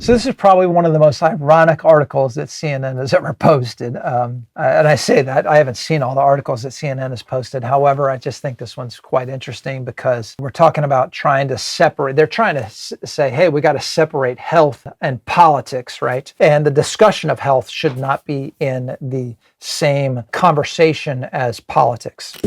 So this is probably one of the most ironic articles that CNN has ever posted. And I say that, I haven't seen all the articles that CNN has posted. However, I just think this one's quite interesting because we're talking about trying to separate. They're trying to say, hey, we got to separate health and politics, right? And the discussion of health should not be in the same conversation as politics.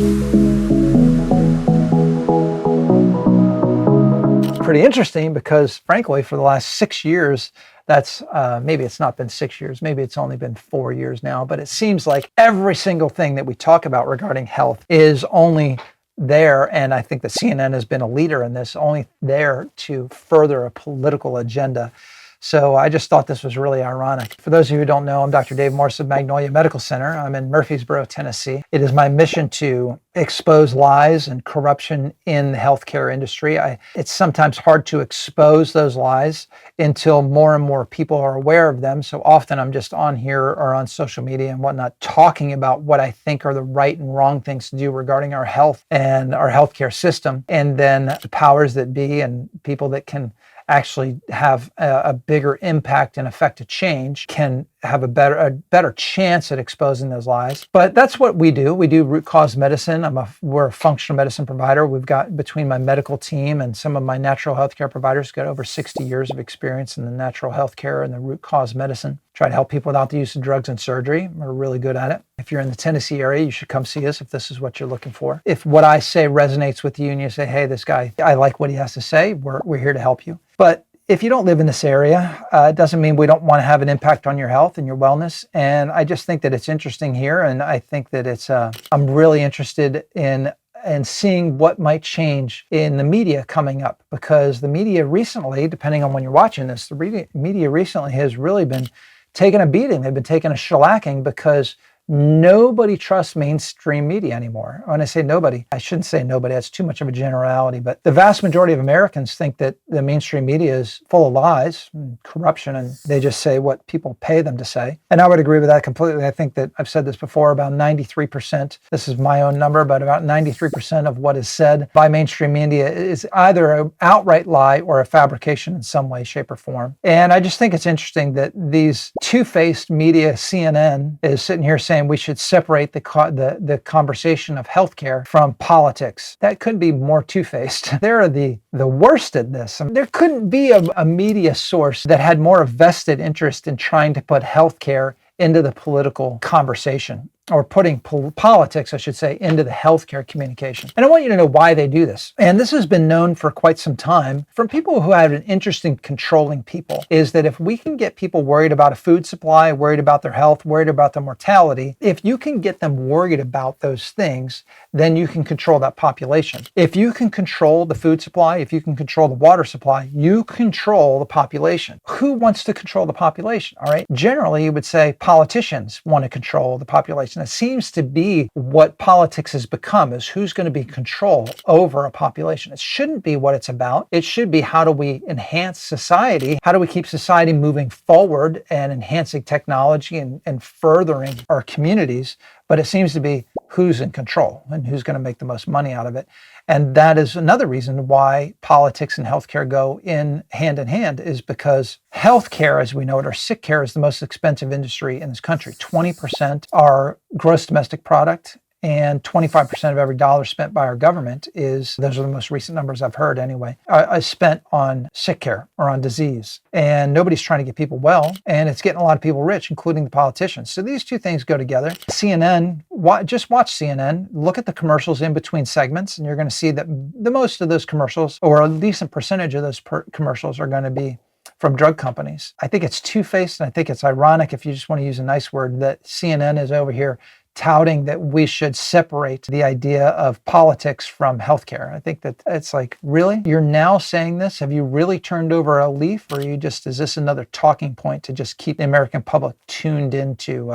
Pretty interesting because, frankly, for the last 6 years, that's maybe it's not been 6 years, maybe it's only been 4 years now, but it seems like every single thing that we talk about regarding health is only there, and I think that CNN has been a leader in this, only there to further a political agenda. So I just thought this was really ironic. For those of you who don't know, I'm Dr. Dave Morse of Magnolia Medical Center. I'm in Murfreesboro, Tennessee. It is my mission to expose lies and corruption in the healthcare industry. It's sometimes hard to expose those lies until more and more people are aware of them. So often I'm just on here or on social media and whatnot talking about what I think are the right and wrong things to do regarding our health and our healthcare system. And then the powers that be and people that can actually have a bigger impact and affect a change can have a better chance at exposing those lies. But that's what we do. We do root cause medicine. We're a functional medicine provider. We've got, between my medical team and some of my natural healthcare providers, got over 60 years of experience in the natural healthcare and the root cause medicine. Try to help people without the use of drugs and surgery. We're really good at it. If you're in the Tennessee area, you should come see us if this is what you're looking for. If what I say resonates with you and you say, hey, this guy, I like what he has to say, we're here to help you. But if you don't live in this area, it doesn't mean we don't want to have an impact on your health and your wellness. And I just think that it's interesting here. And I think that I'm really interested in seeing what might change in the media coming up, because the media recently, depending on when you're watching this, the media recently has really been taking a beating. They've been taking a shellacking because nobody trusts mainstream media anymore. When I say nobody, I shouldn't say nobody. That's too much of a generality. But the vast majority of Americans think that the mainstream media is full of lies and corruption, and they just say what people pay them to say. And I would agree with that completely. I think that I've said this before, about 93%, this is my own number, but about 93% of what is said by mainstream media is either an outright lie or a fabrication in some way, shape, or form. And I just think it's interesting that these two-faced media, CNN, is sitting here saying we should separate the conversation of healthcare from politics. That couldn't be more two-faced. They're the worst at this. I mean, there couldn't be a media source that had more vested interest in trying to put healthcare into the political conversation, or putting politics, I should say, into the healthcare communication. And I want you to know why they do this. And this has been known for quite some time from people who have an interest in controlling people, is that if we can get people worried about a food supply, worried about their health, worried about their mortality, if you can get them worried about those things, then you can control that population. If you can control the food supply, if you can control the water supply, you control the population. Who wants to control the population? All right. Generally, you would say politicians want to control the population. It seems to be what politics has become, is who's going to be in control over a population. It shouldn't be what it's about. It should be, how do we enhance society? How do we keep society moving forward and enhancing technology and furthering our communities? But it seems to be who's in control and who's going to make the most money out of it. And that is another reason why politics and healthcare go in hand, is because healthcare, as we know it, or sick care, is the most expensive industry in this country. 20% are gross domestic product, and 25% of every dollar spent by our government those are the most recent numbers I've heard anyway, is spent on sick care or on disease. And nobody's trying to get people well, and it's getting a lot of people rich, including the politicians. So these two things go together. CNN, just watch CNN, look at the commercials in between segments, and you're going to see that the most of those commercials, or a decent percentage of those commercials, are going to be from drug companies. I think it's two-faced, and I think it's ironic, if you just want to use a nice word, that CNN is over here touting that we should separate the idea of politics from healthcare. I think that it's like, really? You're now saying this? Have you really turned over a leaf? Or is this another talking point to just keep the American public tuned into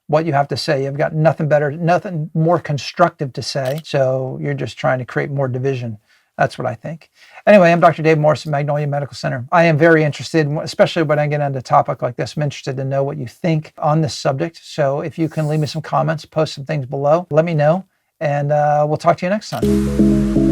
what you have to say? You've got nothing better, nothing more constructive to say. So you're just trying to create more division. That's what I think. Anyway, I'm Dr. Dave Morse at Magnolia Medical Center. I am very interested, especially when I get into a topic like this, I'm interested to know what you think on this subject. So if you can leave me some comments, post some things below, let me know, and we'll talk to you next time.